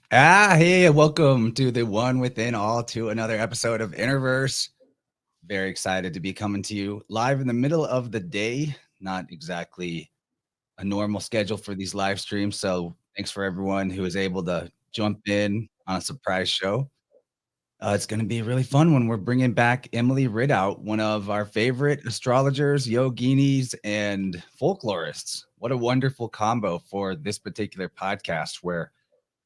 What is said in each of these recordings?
Hey, welcome to the one within all to another episode of InnerVerse. Very excited to be coming to you live in the middle of the day. Not exactly a normal schedule for these live streams. So thanks for everyone who is able to jump in on a surprise show. It's going to be a really fun when we're bringing back Emily Ridout, one of our favorite astrologers, yoginis, and folklorists. What a wonderful combo for this particular podcast where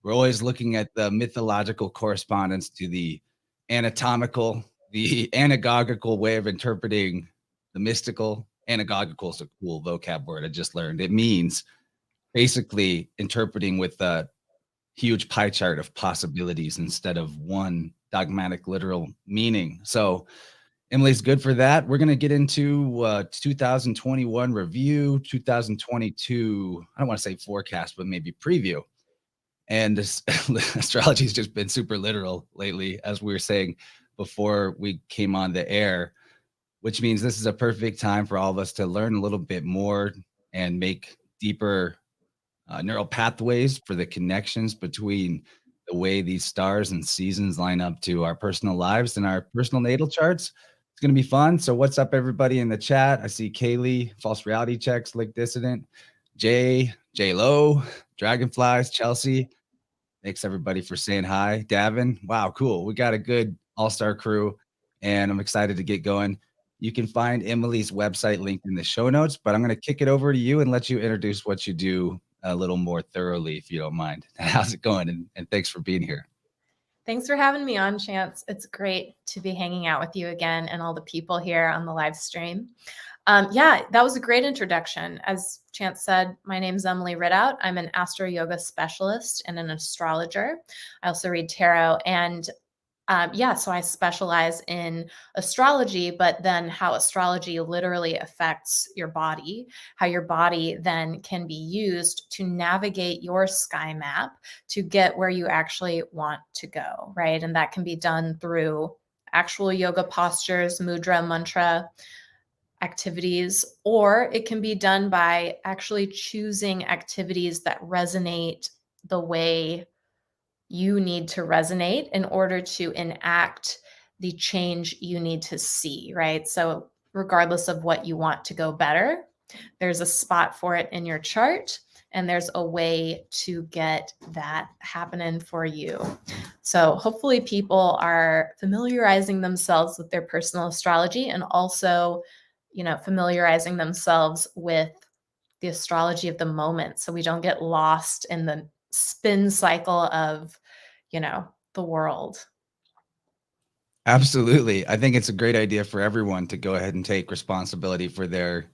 we're always looking at the mythological correspondence to the anatomical, the anagogical way of interpreting the mystical. Anagogical is a cool vocab word I just learned. It means basically interpreting with a huge pie chart of possibilities instead of one dogmatic literal meaning. So Emily's good for that. We're going to get into 2021 review, 2022, I don't want to say forecast, but maybe preview. And this astrology has just been super literal lately, as we were saying before we came on the air, which means this is a perfect time for all of us to learn a little bit more and make deeper neural pathways for the connections between the way these stars and seasons line up to our personal lives and our personal natal charts. It's going to be fun. So, what's up, everybody in the chat? I see Kaylee, False Reality Checks, Lick Dissident, Jay, J Lo, Dragonflies, Chelsea. Thanks everybody for saying hi. Davin, wow, cool. We got a good all-star crew and I'm excited to get going. You can find Emily's website linked in the show notes, but I'm going to kick it over to you and let you introduce what you do a little more thoroughly, if you don't mind. How's it going? And thanks for being here. Thanks for having me on, Chance. It's great to be hanging out with you again and all the people here on the live stream. Yeah, that was a great introduction. As Chance said, my name is Emily Ridout. I'm an Astro-Yoga specialist and an astrologer. I also read tarot and so I specialize in astrology, but then how astrology literally affects your body, how your body then can be used to navigate your sky map to get where you actually want to go, right? And that can be done through actual yoga postures, mudra, mantra activities, or it can be done by actually choosing activities that resonate the way you need to resonate in order to enact the change you need to see, right? So, regardless of what you want to go better, there's a spot for it in your chart, and there's a way to get that happening for you. So, hopefully, people are familiarizing themselves with their personal astrology and also, familiarizing themselves with the astrology of the moment so we don't get lost in the spin cycle of the world. Absolutely. I think it's a great idea for everyone to go ahead and take responsibility for their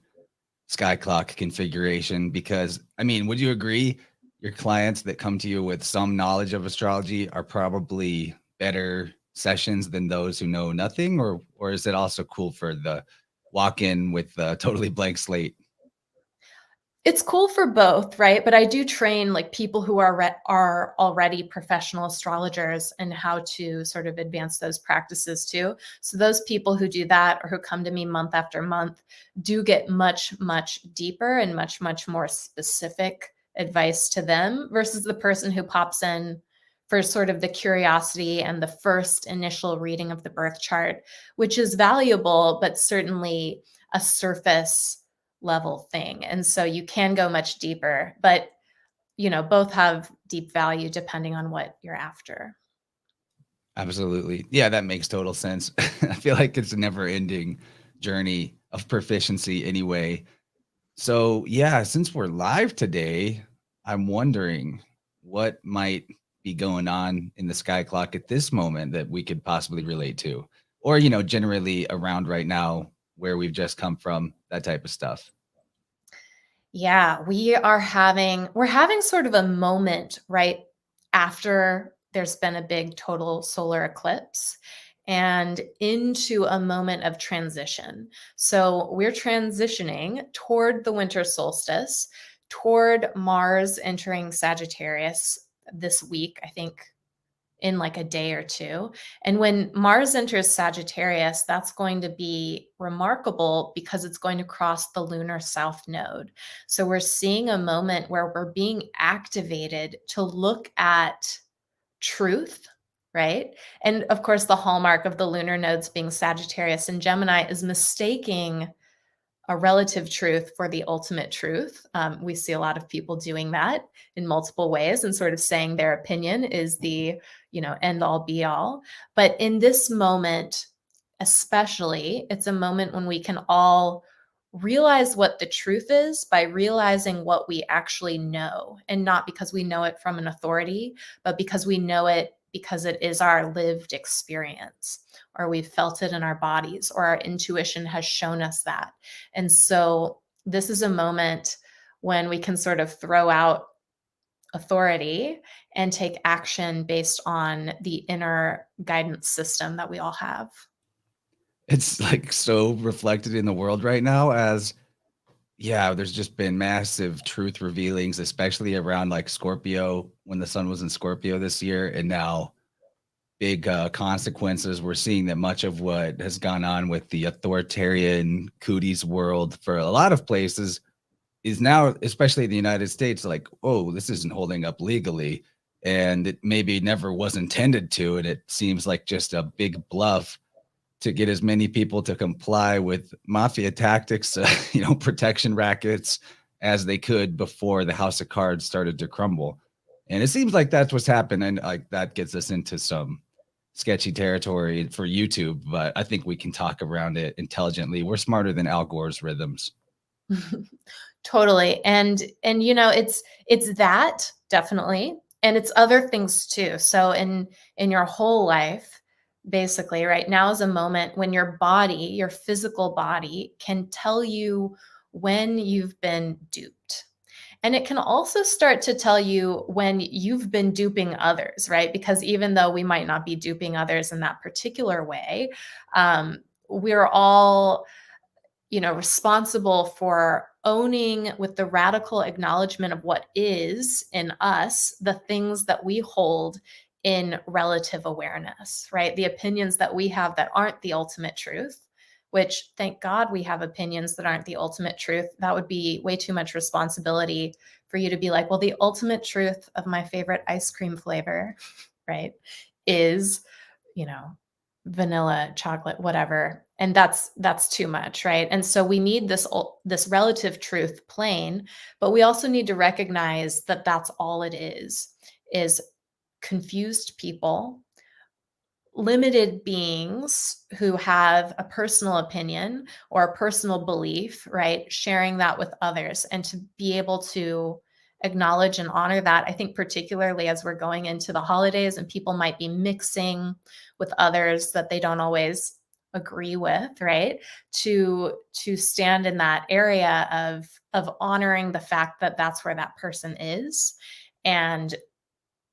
sky clock configuration because, I mean, would you agree your clients that come to you with some knowledge of astrology are probably better sessions than those who know nothing, or is it also cool for the walk in with a totally blank slate? It's cool for both, right? But I do train like people who are already professional astrologers and how to sort of advance those practices too. So those people who do that or who come to me month after month do get much deeper and much more specific advice to them versus the person who pops in for sort of the curiosity and the first initial reading of the birth chart, which is valuable, but certainly a surface level thing. And so you can go much deeper, but both have deep value depending on what you're after. Absolutely. Yeah, that makes total sense. I feel like it's a never ending journey of proficiency anyway. So, yeah, since we're live today, I'm wondering what might be going on in the sky clock at this moment that we could possibly relate to, or, generally around right now where we've just come from, that type of stuff. Yeah, we're having sort of a moment right after there's been a big total solar eclipse and into a moment of transition. So we're transitioning toward the winter solstice, toward Mars entering Sagittarius this week, I think in like a day or two. And when Mars enters Sagittarius, that's going to be remarkable because it's going to cross the lunar south node. So we're seeing a moment where we're being activated to look at truth, right? And of course, the hallmark of the lunar nodes being Sagittarius and Gemini is mistaking a relative truth for the ultimate truth. We see a lot of people doing that in multiple ways and sort of saying their opinion is the, end all be all. But in this moment, especially, it's a moment when we can all realize what the truth is by realizing what we actually know, and not because we know it from an authority, but because we know it because it is our lived experience, or we've felt it in our bodies, or our intuition has shown us that. And so this is a moment when we can sort of throw out authority and take action based on the inner guidance system that we all have. It's like so reflected in the world right now as, yeah, there's just been massive truth revealings, especially around like Scorpio when the sun was in Scorpio this year. And now big consequences. We're seeing that much of what has gone on with the authoritarian cooties world for a lot of places is now, especially in the United States, like, oh, this isn't holding up legally. And it maybe never was intended to. And it seems like just a big bluff to get as many people to comply with mafia tactics, protection rackets as they could before the house of cards started to crumble. And it seems like that's what's happened. And like that gets us into some sketchy territory for YouTube, but I think we can talk around it intelligently. We're smarter than Al Gore's rhythms. Totally. And it's that definitely. And it's other things too. So in your whole life, basically right now is a moment when your body, your physical body, can tell you when you've been duped. And it can also start to tell you when you've been duping others, right? Because even though we might not be duping others in that particular way, we're all responsible for owning, with the radical acknowledgement of what is in us, the things that we hold in relative awareness, right? The opinions that we have that aren't the ultimate truth, which thank God we have opinions that aren't the ultimate truth. That would be way too much responsibility for you to be like, well, the ultimate truth of my favorite ice cream flavor, right, is, vanilla, chocolate, whatever. And that's too much, right? And so we need this relative truth plane, but we also need to recognize that that's all it is confused people, limited beings who have a personal opinion or a personal belief, right? Sharing that with others, and to be able to acknowledge and honor that. I think particularly as we're going into the holidays and people might be mixing with others that they don't always agree with, right? To stand in that area of honoring the fact that that's where that person is, and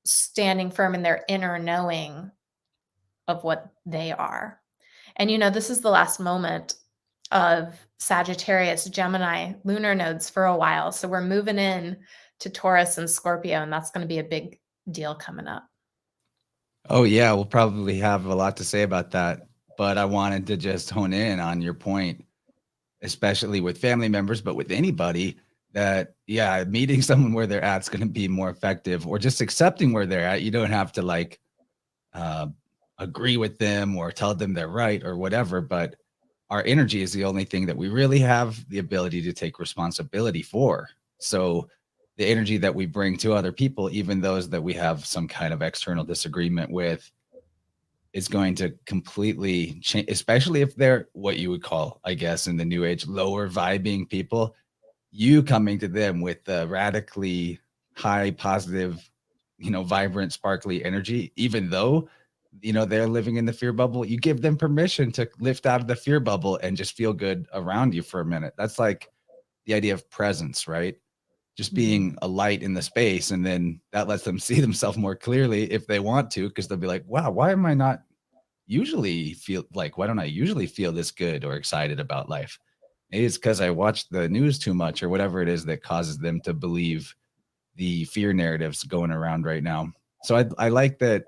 standing firm in their inner knowing of what they are. And this is the last moment of Sagittarius, Gemini lunar nodes for a while. So we're moving in to Taurus and Scorpio, and that's going to be a big deal coming up. Oh, yeah, we'll probably have a lot to say about that. But I wanted to just hone in on your point, especially with family members, but with anybody, that, yeah, meeting someone where they're at is going to be more effective, or just accepting where they're at. You don't have to like agree with them or tell them they're right or whatever, but our energy is the only thing that we really have the ability to take responsibility for. So the energy that we bring to other people, even those that we have some kind of external disagreement with, is going to completely change, especially if they're what you would call, I guess, in the new age, lower vibing people. You coming to them with the radically high, positive, vibrant, sparkly energy, even though, they're living in the fear bubble, you give them permission to lift out of the fear bubble and just feel good around you for a minute. That's like the idea of presence, right? Just being a light in the space, and then that lets them see themselves more clearly if they want to, because they'll be like, wow, why don't I usually feel this good or excited about life? Maybe it's because I watched the news too much or whatever it is that causes them to believe the fear narratives going around right now. So I like that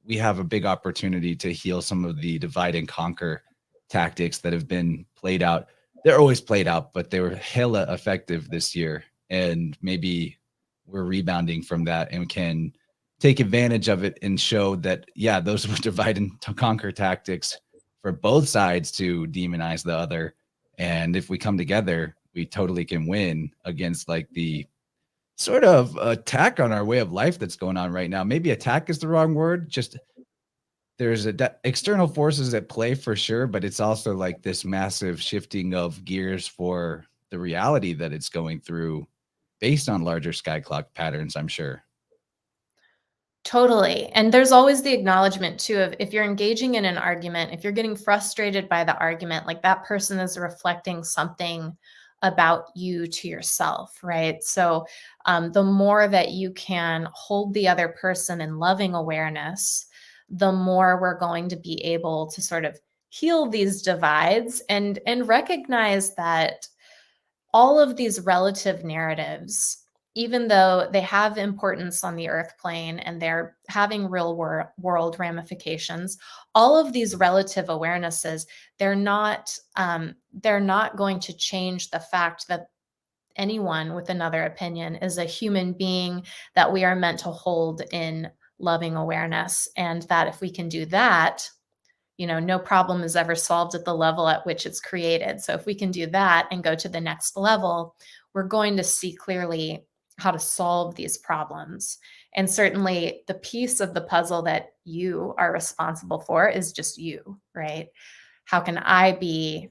we have a big opportunity to heal some of the divide and conquer tactics that have been played out. They're always played out, but they were hella effective this year. And maybe we're rebounding from that and can take advantage of it and show that, yeah, those were divide and conquer tactics for both sides to demonize the other. And if we come together, we totally can win against like the sort of attack on our way of life that's going on right now. Maybe attack is the wrong word. Just there's external forces at play for sure, but it's also like this massive shifting of gears for the reality that it's going through based on larger sky clock patterns, I'm sure. Totally. And there's always the acknowledgement too of if you're engaging in an argument, if you're getting frustrated by the argument, like that person is reflecting something about you to yourself, right? So the more that you can hold the other person in loving awareness, the more we're going to be able to sort of heal these divides and recognize that all of these relative narratives, even though they have importance on the earth plane and they're having real world ramifications, all of these relative awarenesses, they're not going to change the fact that anyone with another opinion is a human being that we are meant to hold in loving awareness. And that if we can do that, no problem is ever solved at the level at which it's created. So if we can do that and go to the next level, we're going to see clearly how to solve these problems. And certainly the piece of the puzzle that you are responsible for is just you, right? How can I be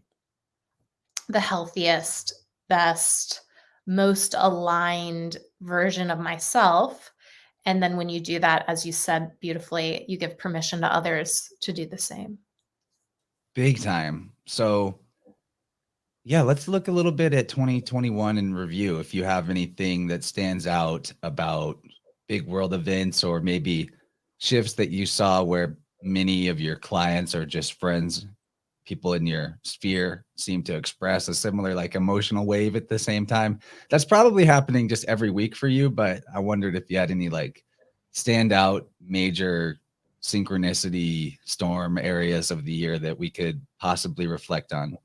the healthiest, best, most aligned version of myself? And then when you do that, as you said beautifully, you give permission to others to do the same. Big time. So, yeah, let's look a little bit at 2021 in review. If you have anything that stands out about big world events or maybe shifts that you saw where many of your clients or just friends, people in your sphere seem to express a similar like emotional wave at the same time. That's probably happening just every week for you, but I wondered if you had any like standout major synchronicity storm areas of the year that we could possibly reflect on.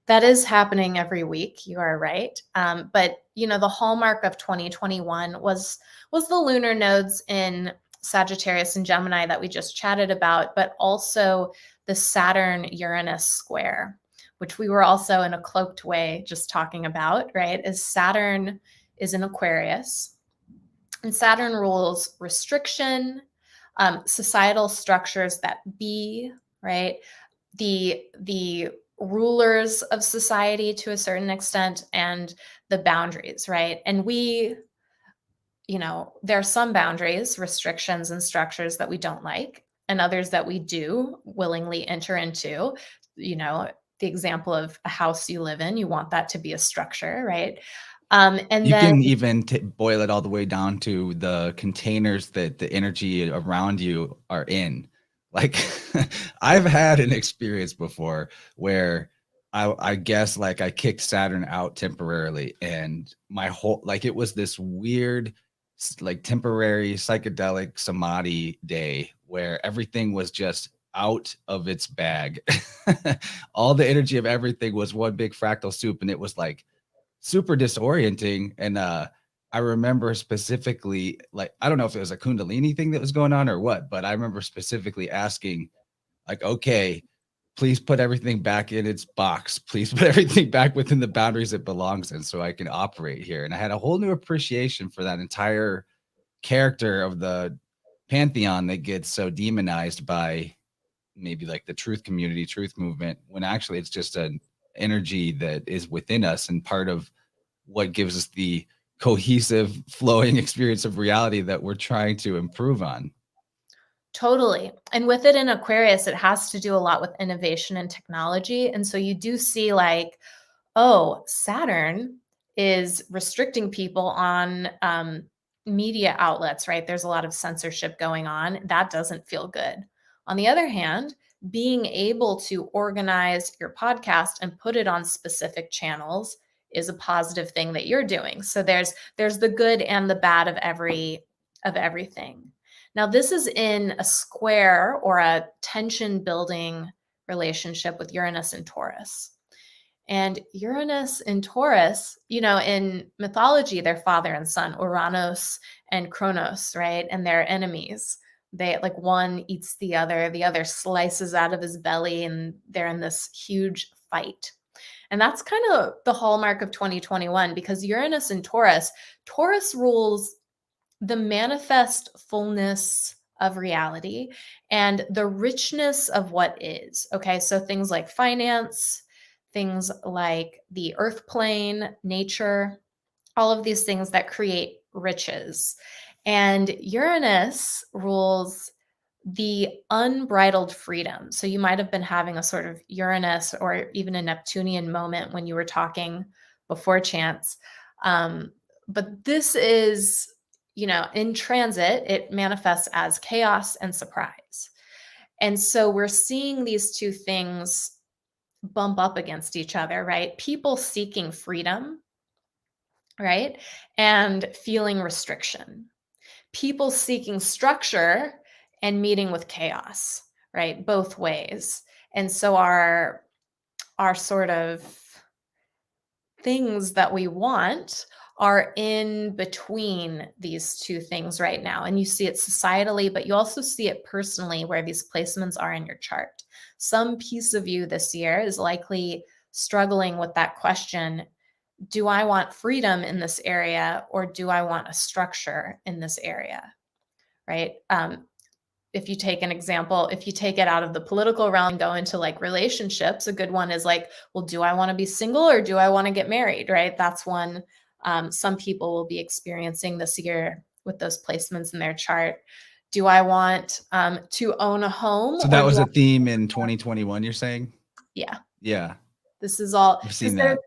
That is happening every week. You are right. But the hallmark of 2021 was the lunar nodes in Sagittarius and Gemini that we just chatted about, but also the Saturn-Uranus square, which we were also in a cloaked way just talking about, right? As Saturn is in Aquarius, and Saturn rules restriction, societal structures that be, right? The rulers of society to a certain extent and the boundaries, right? And we, there are some boundaries, restrictions, and structures that we don't like, and others that we do willingly enter into. The example of a house you live in, you want that to be a structure, right? And You then can even boil it all the way down to the containers that the energy around you are in. Like I've had an experience before where I guess like I kicked Saturn out temporarily and my whole like it was this weird like temporary psychedelic samadhi day where everything was just out of its bag. All the energy of everything was one big fractal soup and it was like super disorienting. And I remember specifically, like, I don't know if it was a Kundalini thing that was going on or what, but I remember specifically asking, like, okay, please put everything back in its box. Please put everything back within the boundaries it belongs in so I can operate here. And I had a whole new appreciation for that entire character of the pantheon that gets so demonized by maybe like the truth community, truth movement, when actually it's just an energy that is within us and part of what gives us the cohesive flowing experience of reality that we're trying to improve on. Totally. And with it in Aquarius, it has to do a lot with innovation and technology. And so you do see like, oh, Saturn is restricting people on media outlets, right? There's a lot of censorship going on. That doesn't feel good. On the other hand, being able to organize your podcast and put it on specific channels is a positive thing that you're doing. So there's the good and the bad of everything. Now, this is in a square or a tension building relationship with Uranus and Taurus. And Uranus and Taurus, in mythology, they're father and son, Uranus and Kronos, right? And they're enemies. They like one eats the other slices out of his belly, and they're in this huge fight. And that's kind of the hallmark of 2021, because Uranus and Taurus rules the manifest fullness of reality and the richness of what is. Okay, so things like finance, things like the earth plane, nature, all of these things that create riches. And Uranus rules the unbridled freedom. So you might have been having a sort of Uranus or even a Neptunian moment when you were talking before, Chance. But this is, in transit, it manifests as chaos and surprise. And so we're seeing these two things bump up against each other, right? People seeking freedom, right? And feeling restriction. People seeking structure and meeting with chaos, right? Both ways. And so our sort of things that we want are in between these two things right now. And you see it societally, but you also see it personally where these placements are in your chart. Some piece of you this year is likely struggling with that question. Do I want freedom in this area, or do I want a structure in this area? Right? If you take an example, if you take it out of the political realm and go into like relationships, a good one is like, well, do I want to be single or do I want to get married? Right? That's one some people will be experiencing this year with those placements in their chart. Do I want to own a home? So that was a theme in 2021, you're saying? Yeah. Yeah. This is all, I've seen that.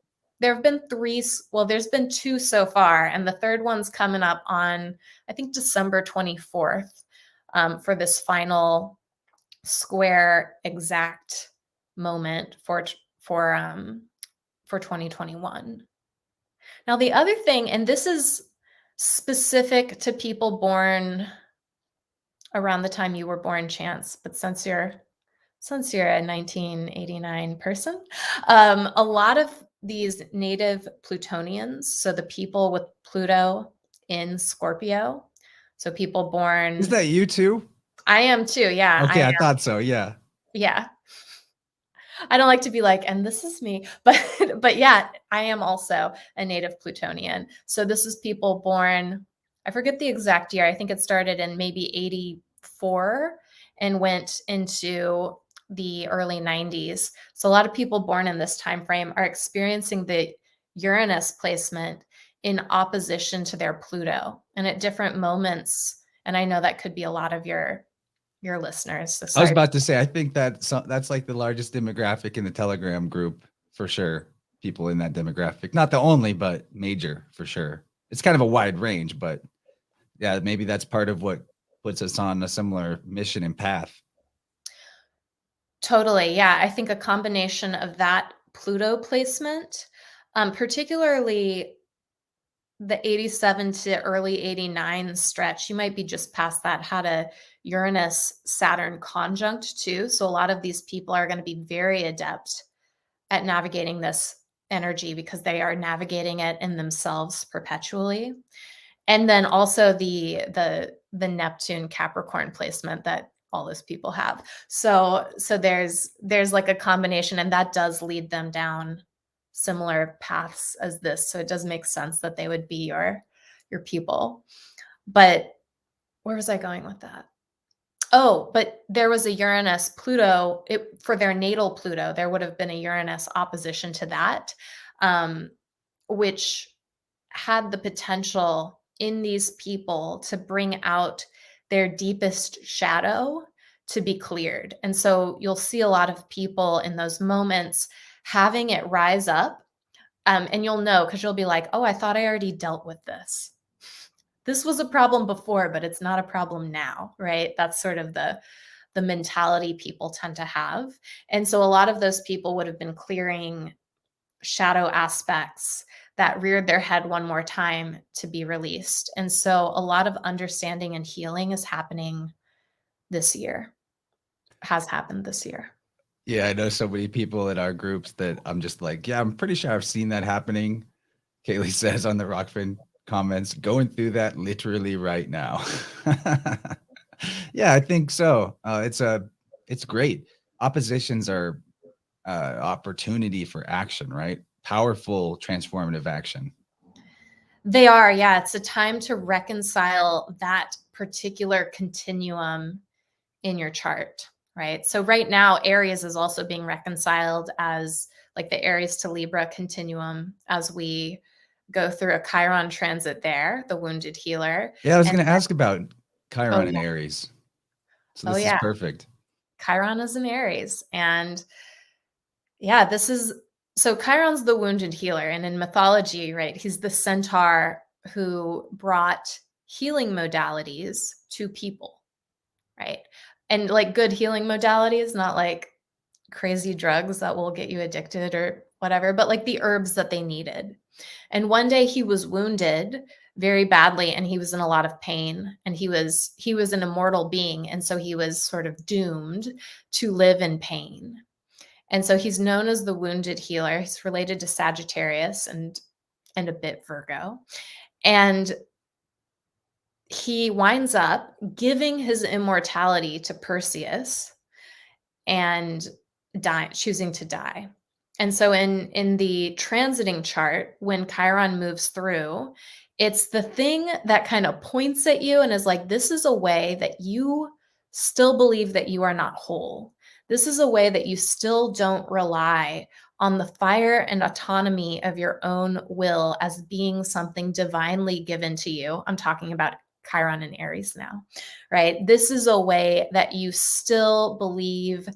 There have been there's been two so far, and the third one's coming up on, I think, December 24th. For this final square exact moment for 2021. Now, the other thing, and this is specific to people born around the time you were born, Chance, but since you're a 1989 person, a lot of these native Plutonians, so the people with Pluto in Scorpio, so people born. Is that you too? I am too. Yeah. Okay, I thought so. Yeah. Yeah. I don't like to be like, and this is me, but yeah, I am also a native Plutonian. So this is people born, I forget the exact year. I think it started in maybe 84 and went into the early 90s. So a lot of people born in this time frame are experiencing the Uranus placement in opposition to their Pluto, and at different moments. And I know that could be a lot of your listeners. So I was about to say, I think that's like the largest demographic in the Telegram group for sure. People in that demographic, not the only, but major for sure. It's kind of a wide range, but yeah, maybe that's part of what puts us on a similar mission and path. Totally. Yeah. I think a combination of that Pluto placement, particularly the 87 to early 89 stretch, you might be just past that, had a Uranus Saturn conjunct too. So a lot of these people are going to be very adept at navigating this energy because they are navigating it in themselves perpetually. And then also the Neptune Capricorn placement that all those people have. So there's like a combination, and that does lead them down similar paths as this. So it does make sense that they would be your people. But where was I going with that? Oh, but there was a Uranus Pluto for their natal Pluto. There would have been a Uranus opposition to that, which had the potential in these people to bring out their deepest shadow to be cleared. And so you'll see a lot of people in those moments having it rise up. And you'll know, because you'll be like, oh, I thought I already dealt with this. This was a problem before, but it's not a problem now, right? That's sort of the mentality people tend to have. And so a lot of those people would have been clearing shadow aspects that reared their head one more time to be released. And so a lot of understanding and healing is happening this year, has happened this year. Yeah, I know so many people in our groups that I'm just like, yeah, I'm pretty sure I've seen that happening. Kaylee says on the Rockfin comments, going through that literally right now. Yeah, I think so. It's great. Oppositions are opportunity for action, right? Powerful transformative action. They are, yeah. It's a time to reconcile that particular continuum in your chart, right? So right now, Aries is also being reconciled as like the Aries to Libra continuum as we go through a Chiron transit there, the wounded healer. Yeah, I was And going to ask about oh Chiron and yeah, Aries. So oh this is yeah, perfect. Chiron is an Aries. And yeah, this is so Chiron's the wounded healer. And in mythology, right, he's the centaur who brought healing modalities to people, right? And like good healing modalities, not like crazy drugs that will get you addicted or whatever, but like the herbs that they needed. And one day he was wounded very badly and he was in a lot of pain and he was an immortal being, and so he was sort of doomed to live in pain. And so he's known as the wounded healer. He's related to Sagittarius and a bit Virgo. And he winds up giving his immortality to Perseus and choosing to die. And so in the transiting chart, when Chiron moves through, it's the thing that kind of points at you and is like, this is a way that you still believe that you are not whole. This is a way that you still don't rely on the fire and autonomy of your own will as being something divinely given to you. I'm talking about Chiron and Aries now, right? This is a way that you still believe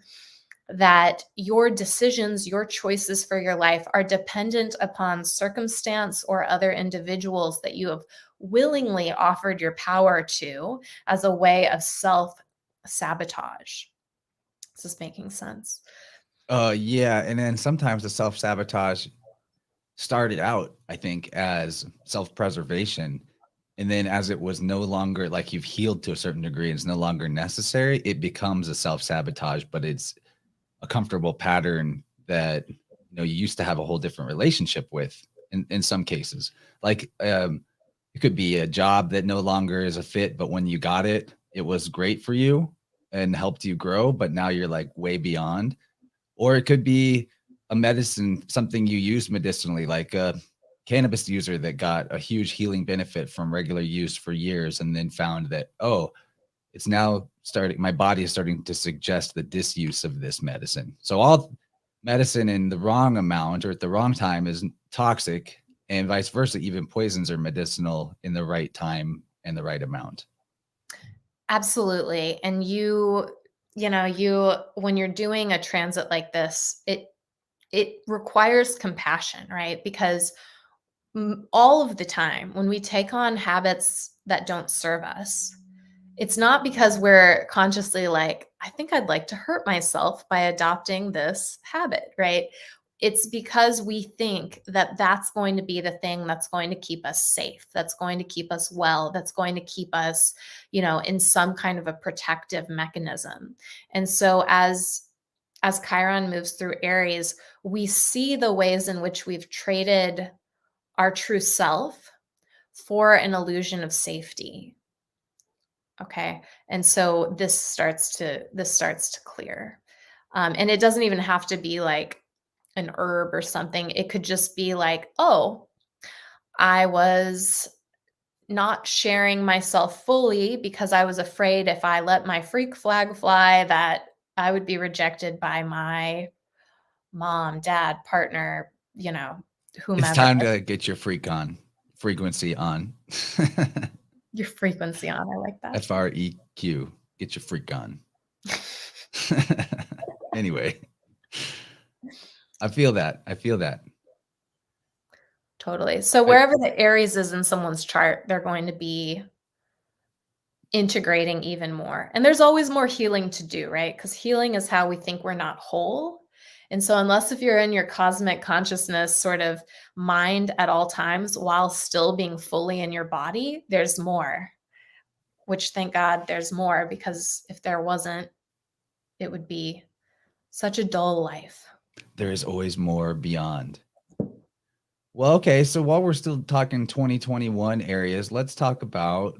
that your decisions, your choices for your life are dependent upon circumstance or other individuals that you have willingly offered your power to as a way of self sabotage. This is making sense. Yeah, and then sometimes the self-sabotage started out, I think, as self-preservation. And then as it was no longer like you've healed to a certain degree, and it's no longer necessary, it becomes a self-sabotage, but it's a comfortable pattern that you used to have a whole different relationship with in some cases. Like it could be a job that no longer is a fit, but when you got it, it was great for you and helped you grow, but now you're like way beyond. Or it could be a medicine, something you use medicinally, like a cannabis user that got a huge healing benefit from regular use for years and then found that, oh, it's now starting, my body is starting to suggest the disuse of this medicine. So all medicine in the wrong amount or at the wrong time is toxic, and vice versa. Even poisons are medicinal in the right time and the right amount. Absolutely. And when you're doing a transit like this, it requires compassion, right? Because all of the time when we take on habits that don't serve us, it's not because we're consciously like, I think I'd like to hurt myself by adopting this habit, right? It's because we think that that's going to be the thing that's going to keep us safe, that's going to keep us well, that's going to keep us, in some kind of a protective mechanism. And so as Chiron moves through Aries, we see the ways in which we've traded our true self for an illusion of safety. Okay. And so this starts to clear. And it doesn't even have to be like an herb or something. It could just be like, oh, I was not sharing myself fully because I was afraid if I let my freak flag fly that I would be rejected by my mom, dad, partner, It's whomever. time to get your frequency on. Your frequency on. I like that. FREQ. Get your freak on. Anyway, I feel that. Totally. So wherever the Aries is in someone's chart, they're going to be integrating even more. And there's always more healing to do, right? Because healing is how we think we're not whole. And so unless if you're in your cosmic consciousness sort of mind at all times while still being fully in your body, there's more, which thank God there's more, because if there wasn't, it would be Such a dull life. There is always more beyond. Well, okay, so while we're still talking 2021 areas, let's talk about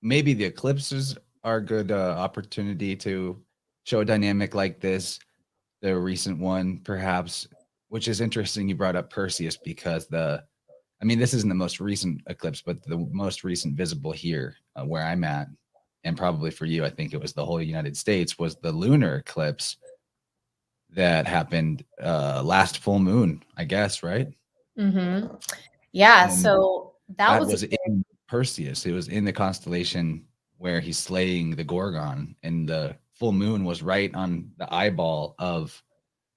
maybe the eclipses are a good opportunity to show a dynamic like this. The recent one, perhaps, which is interesting. You brought up Perseus because I mean, this isn't the most recent eclipse, but the most recent visible here where I'm at, and probably for you, I think it was the whole United States, was the lunar eclipse that happened last full moon, I guess, right? Mm-hmm. Yeah. And So that that was a was in Perseus. It was in the constellation where he's slaying the Gorgon, and the full moon was right on the eyeball of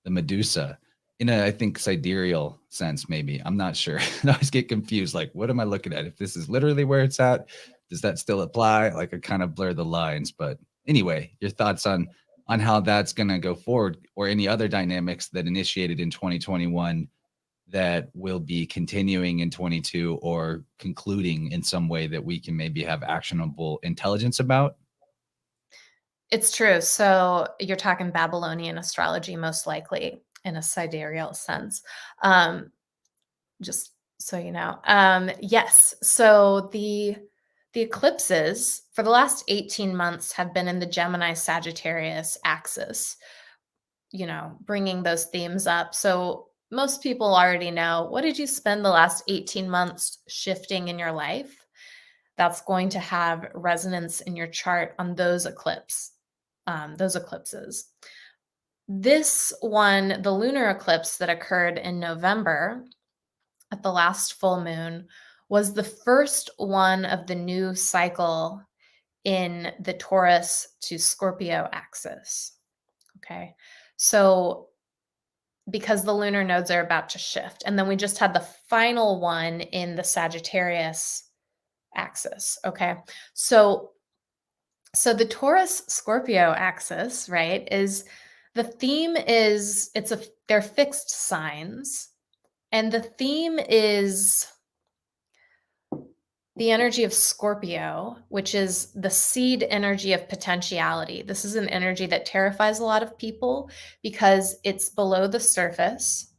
the Medusa in a, I think, sidereal sense, maybe. I'm not sure. I always get confused. Like, what am I looking at? If this is literally where it's at, does that still apply? Like, I kind of blur the lines. But anyway, your thoughts on how that's going to go forward, or any other dynamics that initiated in 2021 that will be continuing in 22 or concluding in some way that we can maybe have actionable intelligence about? It's true. So you're talking Babylonian astrology, most likely in a sidereal sense. Just so you know. Yes. So the eclipses for the last 18 months have been in the Gemini Sagittarius axis, you know, bringing those themes up. So most people already know, what did you spend the last 18 months shifting in your life? That's going to have resonance in your chart on those eclipses. This one, the lunar eclipse that occurred in November at the last full moon, was the first one of the new cycle in the Taurus to Scorpio axis. Okay. So because the lunar nodes are about to shift. And then we just had the final one in the Sagittarius axis. Okay. So the Taurus Scorpio axis, right, is the theme is they're fixed signs. And the theme is the energy of Scorpio, which is the seed energy of potentiality. This is an energy that terrifies a lot of people because it's below the surface,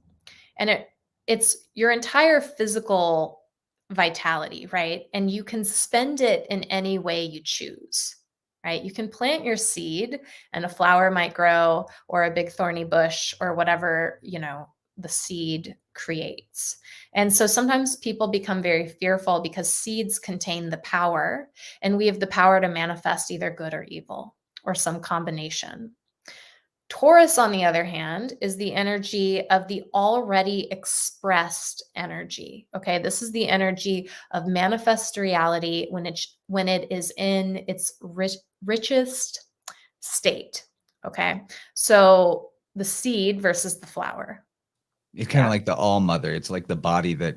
and it's your entire physical vitality, right? And you can spend it in any way you choose, right? You can plant your seed and a flower might grow, or a big thorny bush, or whatever, you know, the seed creates. And so sometimes people become very fearful because seeds contain the power, and we have the power to manifest either good or evil or some combination. Taurus, on the other hand, is the energy of the already expressed energy. Okay, this is the energy of manifest reality when it is in its richest state. Okay, so the seed versus the flower. It's kind of Yeah, like the all mother. It's like the body that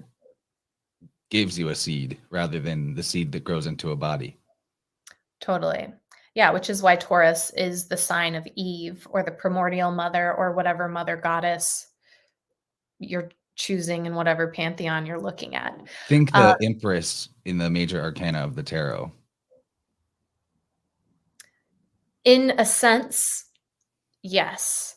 gives you a seed rather than the seed that grows into a body. totally. Yeah, which is why Taurus is the sign of Eve, or the primordial mother, or whatever mother goddess you're choosing in whatever pantheon you're looking at. Think Uh, the Empress in the major arcana of the tarot. in a sense, yes.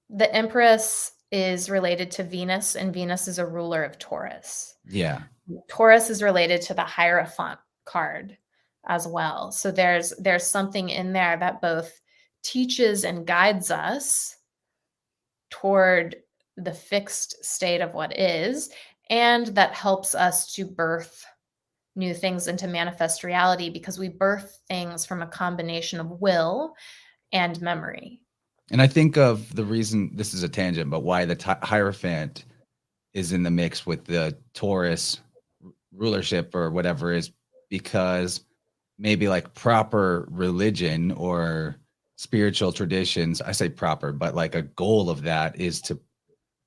The Empress is related to Venus, and Venus is a ruler of Taurus. Yeah. Taurus is related to the Hierophant card as well. So there's something in there that both teaches and guides us toward the fixed state of what is, and that helps us to birth new things into manifest reality, because we birth things from a combination of will and memory. And I think of the reason, this is a tangent, but why the Hierophant is in the mix with the Taurus rulership or whatever is because maybe like proper religion or spiritual traditions, I say proper, but like a goal of that is to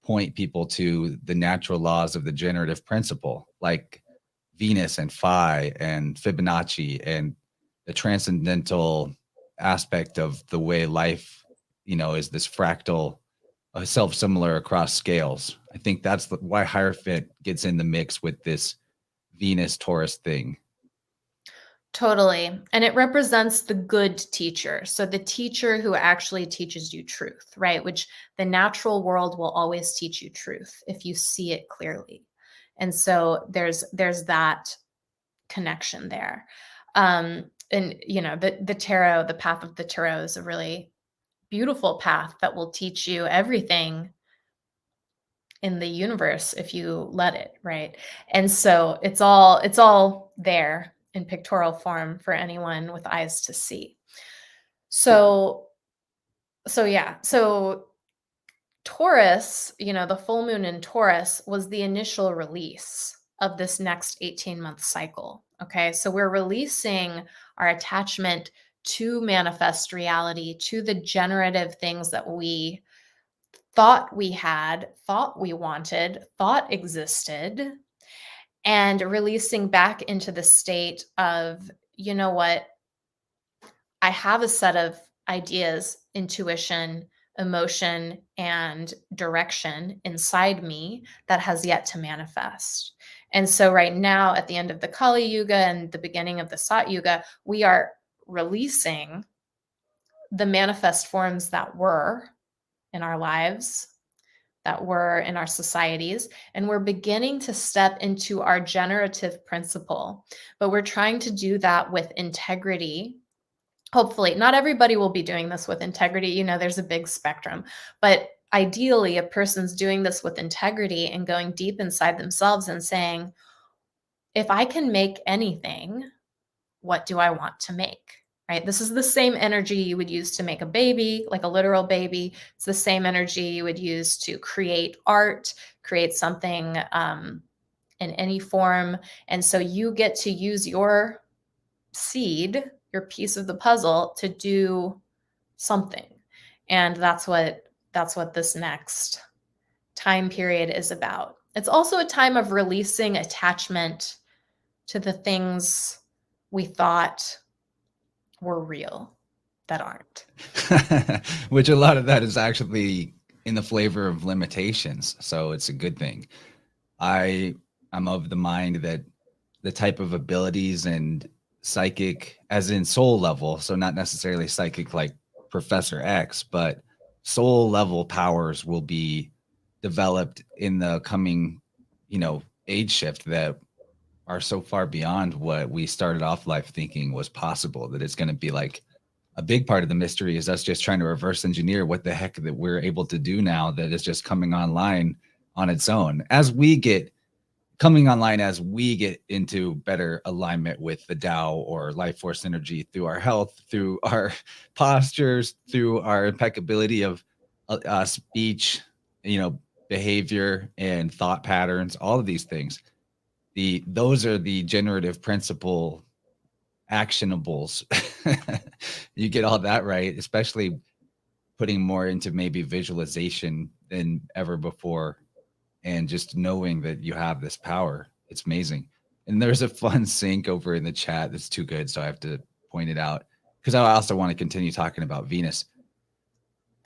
point people to the natural laws of the generative principle, like Venus and Phi and Fibonacci and the transcendental aspect of the way life, you know, is this fractal, self-similar across scales. I think that's why Hierophant gets in the mix with this Venus Taurus thing. Totally. And it represents the good teacher. So the teacher who actually teaches you truth, right? Which the natural world will always teach you truth if you see it clearly. And so there's that connection there. And you know, the tarot, the path of the tarot is a really beautiful path that will teach you everything in the universe if you let it, right? And so it's all there in pictorial form for anyone with eyes to see. So yeah. So Taurus, you know, the full moon in Taurus was the initial release of this next 18-month cycle. Okay? So we're releasing our attachment to manifest reality, to the generative things that we thought we had, thought we wanted, thought existed, and releasing back into the state of, you know what, I have a set of ideas, intuition, emotion, and direction inside me that has yet to manifest. And so, right now, at the end of the Kali Yuga and the beginning of the Sat Yuga, we are releasing the manifest forms that were in our lives, that were in our societies, and we're beginning to step into our generative principle. But we're trying to do that with integrity. Hopefully, not everybody will be doing this with integrity. You know, there's a big spectrum, but ideally, a person's doing this with integrity and going deep inside themselves and saying, if I can make anything, what do I want to make? Right? This is the same energy you would use to make a baby, like a literal baby. It's the same energy you would use to create art, create something in any form. And so you get to use your seed, your piece of the puzzle, to do something. And that's what this next time period is about. It's also a time of releasing attachment to the things we thought were real that aren't. Which a lot of that is actually in the flavor of limitations. So it's a good thing. I'm of the mind that the type of abilities and psychic, as in soul level, so not necessarily psychic like Professor X, but soul level powers will be developed in the coming, age shift that are so far beyond what we started off life thinking was possible, that it's going to be like a big part of the mystery is us just trying to reverse engineer what the heck that we're able to do now that is just coming online on its own as we get into better alignment with the Tao or life force energy through our health, through our postures, through our impeccability of speech, behavior and thought patterns, all of these things. Those are the generative principle actionables. You get all that right, especially putting more into maybe visualization than ever before and just knowing that you have this power. It's amazing. And there's a fun sync over in the chat that's too good, so I have to point it out because I also want to continue talking about Venus.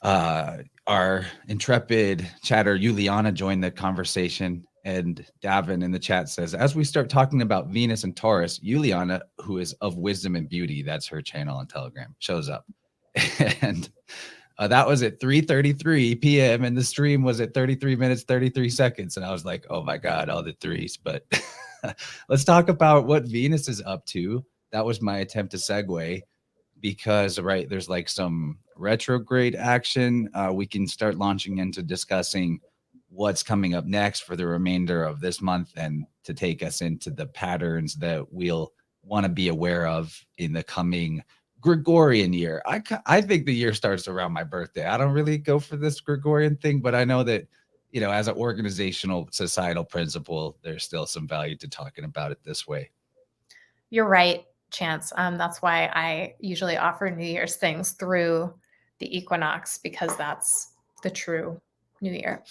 Our intrepid chatter Juliana joined the conversation, and Davin in the chat says, as we start talking about Venus and Taurus, Juliana, who is of wisdom and beauty, that's her channel on Telegram, shows up. And that was at 3:33 p.m. and the stream was at 33 minutes, 33 seconds. And I was like, oh my God, all the threes. But let's talk about what Venus is up to. That was my attempt to segue because, right, there's like some retrograde action. We can start launching into discussing what's coming up next for the remainder of this month and to take us into the patterns that we'll want to be aware of in the coming Gregorian year. I think the year starts around my birthday. I don't really go for this Gregorian thing, but I know that, as an organizational societal principle, there's still some value to talking about it this way. You're right, Chance. That's why I usually offer New Year's things through the equinox, because that's the true New Year.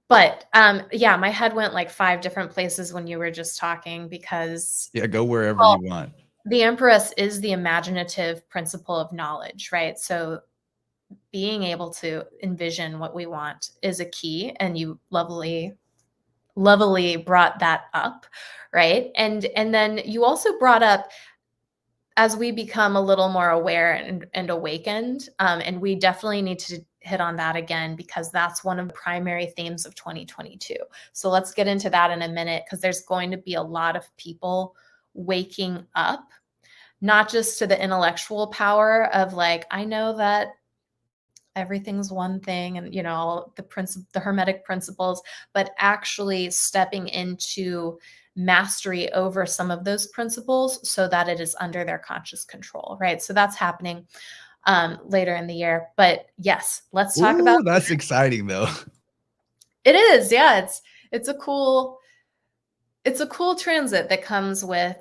But yeah, my head went like 5 different places when you were just talking because go wherever you want. The Empress is the imaginative principle of knowledge, right? So being able to envision what we want is a key, and you lovely brought that up, right? And then you also brought up as we become a little more aware and awakened, and we definitely need to hit on that again, because that's one of the primary themes of 2022. So let's get into that in a minute, because there's going to be a lot of people waking up, not just to the intellectual power of like, I know that everything's one thing and, you know, all the hermetic principles, but actually stepping into mastery over some of those principles so that it is under their conscious control, right? So that's happening later in the year. But yes, let's talk about. That's exciting though. It is, yeah. It's a cool transit that comes with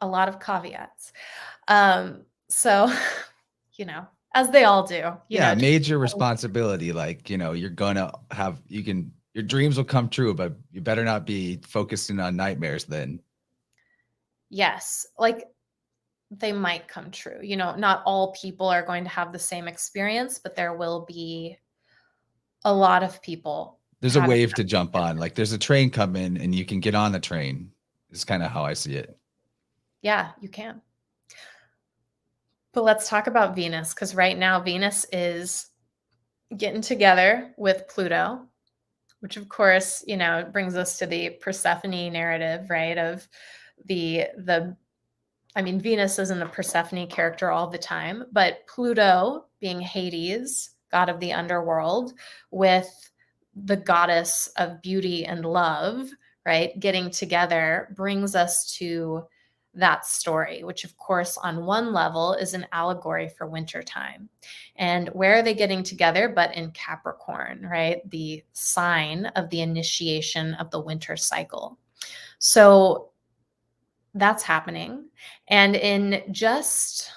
a lot of caveats. So, you know, as they all do. Yeah, major responsibility. Like, you know, you're gonna have, your dreams will come true, but you better not be focusing on nightmares then. Yes, like they might come true. You know, not all people are going to have the same experience, but there will be a lot of people. There's a wave to jump on. Like there's a train coming and you can get on the train. It's kind of how I see it. Yeah, you can. But let's talk about Venus, because right now Venus is getting together with Pluto, which of course, you know, brings us to the Persephone narrative, right? Of I mean, Venus isn't a Persephone character all the time, but Pluto, being Hades, god of the underworld, with the goddess of beauty and love, right, getting together, brings us to that story, which of course on one level is an allegory for wintertime. And where are they getting together but in Capricorn, right? The sign of the initiation of the winter cycle. So that's happening. And in just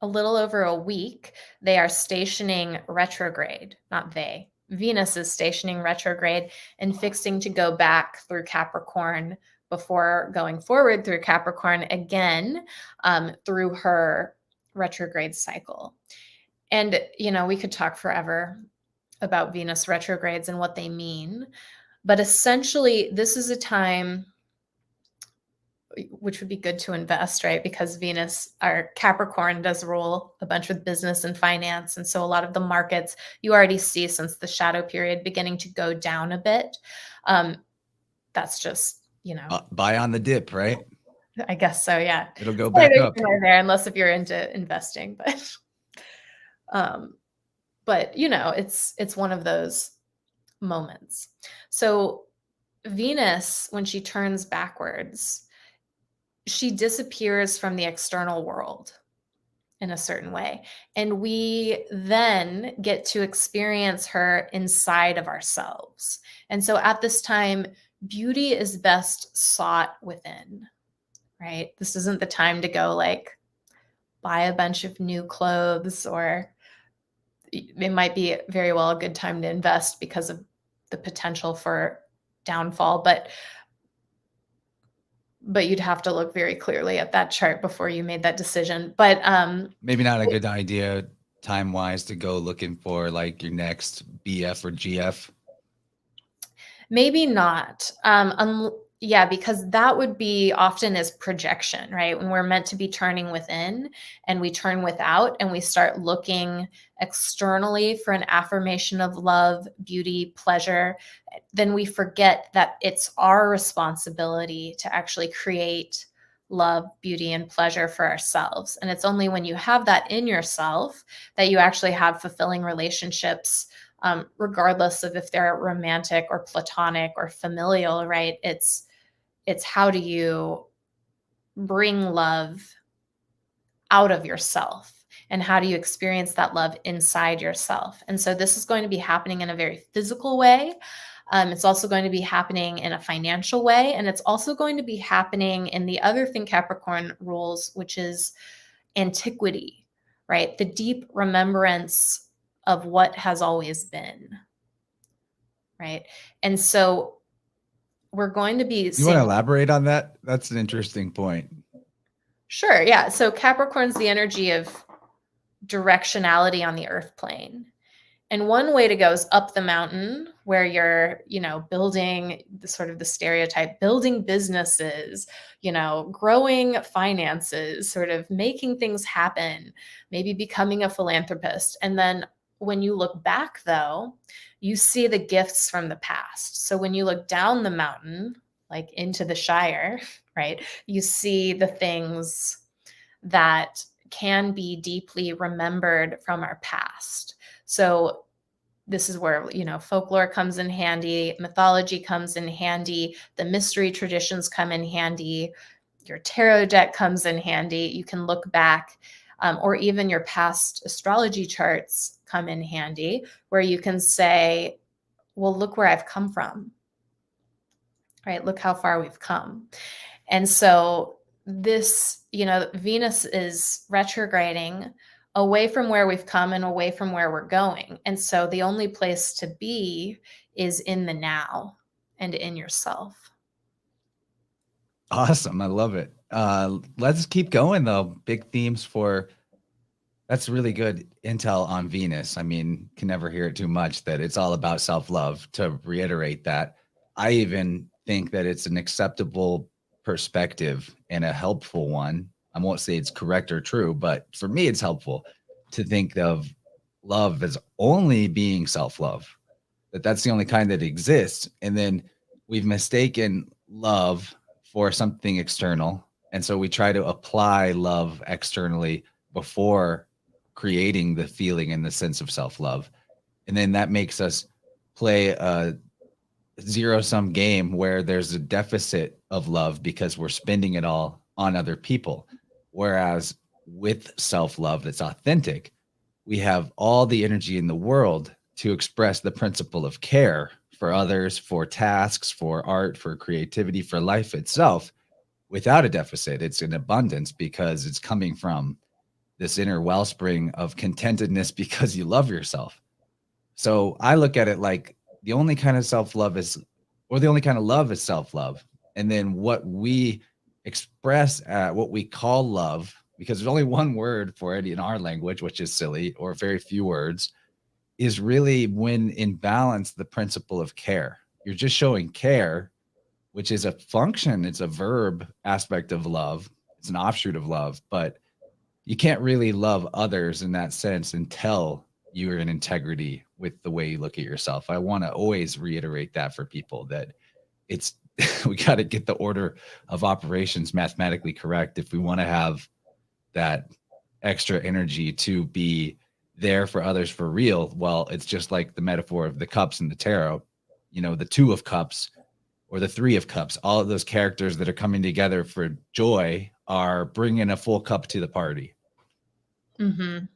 a little over a week, they are stationing retrograde, not they. Venus is stationing retrograde and fixing to go back through Capricorn before going forward through Capricorn again through her retrograde cycle. And, you know, we could talk forever about Venus retrogrades and what they mean. But essentially, this is a time which would be good to invest, right? Because Venus, our Capricorn, does rule a bunch with business and finance. And so a lot of the markets you already see since the shadow period beginning to go down a bit. That's just, you know. Buy on the dip, right? I guess so, yeah. It'll go back up. There, unless if you're into investing. But you know, it's one of those moments. So Venus, when she turns backwards, she disappears from the external world in a certain way. And we then get to experience her inside of ourselves. And so at this time, beauty is best sought within, right? This isn't the time to go like buy a bunch of new clothes, or it might be very well a good time to invest because of the potential for downfall. But you'd have to look very clearly at that chart before you made that decision. But maybe not a good idea time-wise to go looking for like your next BF or GF. Maybe not. Yeah, because that would be often as projection, right? When we're meant to be turning within and we turn without and we start looking externally for an affirmation of love, beauty, pleasure, then we forget that it's our responsibility to actually create love, beauty, and pleasure for ourselves. And it's only when you have that in yourself that you actually have fulfilling relationships, regardless of if they're romantic or platonic or familial, right? It's how do you bring love out of yourself, and how do you experience that love inside yourself? And so this is going to be happening in a very physical way. It's also going to be happening in a financial way. And it's also going to be happening in the other thing Capricorn rules, which is antiquity, right? The deep remembrance of what has always been, right? And so we're going to be You want to elaborate on that? That's an interesting point. Sure, yeah. So Capricorn's the energy of directionality on the earth plane. And one way to go is up the mountain, where you're, building the sort of the stereotype, building businesses, growing finances, sort of making things happen, maybe becoming a philanthropist. And then when you look back, though, you see the gifts from the past. So when you look down the mountain, like into the Shire, right, you see the things that can be deeply remembered from our past. So this is where, folklore comes in handy, mythology comes in handy, the mystery traditions come in handy, your tarot deck comes in handy. You can look back, or even your past astrology charts come in handy, where you can say, well, look where I've come from, right? Look how far we've come. And so this, Venus is retrograding away from where we've come and away from where we're going. And so the only place to be is in the now and in yourself. Awesome. I love it. Let's keep going though. Big themes for that's really good intel on Venus. I mean, can never hear it too much that it's all about self-love. To reiterate that, I even think that it's an acceptable perspective and a helpful one. I won't say it's correct or true, but for me, it's helpful to think of love as only being self-love, that's the only kind that exists. And then we've mistaken love for something external. And so we try to apply love externally before creating the feeling and the sense of self-love. And then that makes us play a zero-sum game where there's a deficit of love because we're spending it all on other people. Whereas with self-love that's authentic, we have all the energy in the world to express the principle of care for others, for tasks, for art, for creativity, for life itself without a deficit. It's an abundance because it's coming from this inner wellspring of contentedness because you love yourself. So I look at it like the only kind of self-love is, or the only kind of love is self-love. And then what we express at what we call love, because there's only one word for it in our language, which is silly, or very few words, is really when in balance, the principle of care. You're just showing care, which is a function. It's a verb aspect of love. It's an offshoot of love, but you can't really love others in that sense until you're in integrity with the way you look at yourself. I want to always reiterate that for people, that it's we got to get the order of operations mathematically correct if we want to have that extra energy to be there for others for real. Well, it's just like the metaphor of the cups in the tarot, the two of cups or the three of cups. All of those characters that are coming together for joy are bringing a full cup to the party. Mm-hmm.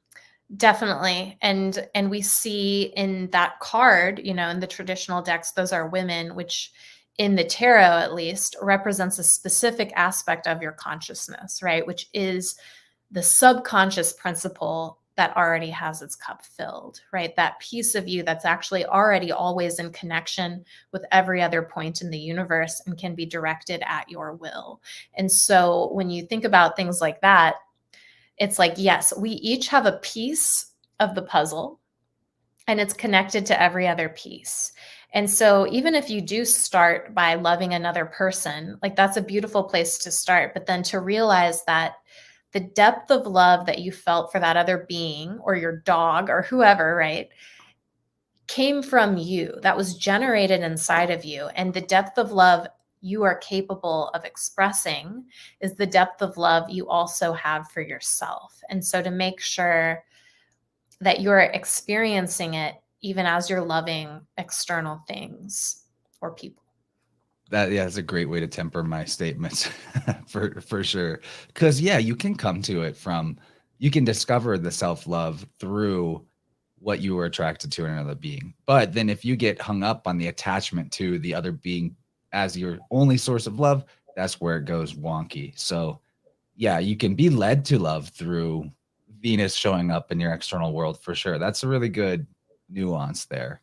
Definitely. And we see in that card, in the traditional decks, those are women, which in the tarot, at least, represents a specific aspect of your consciousness, right? Which is the subconscious principle that already has its cup filled, right? That piece of you that's actually already always in connection with every other point in the universe and can be directed at your will. And so when you think about things like that, it's like, yes, we each have a piece of the puzzle and it's connected to every other piece. And so even if you do start by loving another person, like that's a beautiful place to start. But then to realize that the depth of love that you felt for that other being or your dog or whoever, right, came from you, that was generated inside of you. And the depth of love you are capable of expressing is the depth of love you also have for yourself. And so to make sure that you're experiencing it even as you're loving external things or people. That's a great way to temper my statements for sure. Because you can come to it from, you can discover the self-love through what you were attracted to in another being. But then if you get hung up on the attachment to the other being as your only source of love, that's where it goes wonky. So you can be led to love through Venus showing up in your external world for sure. That's a really good nuance there.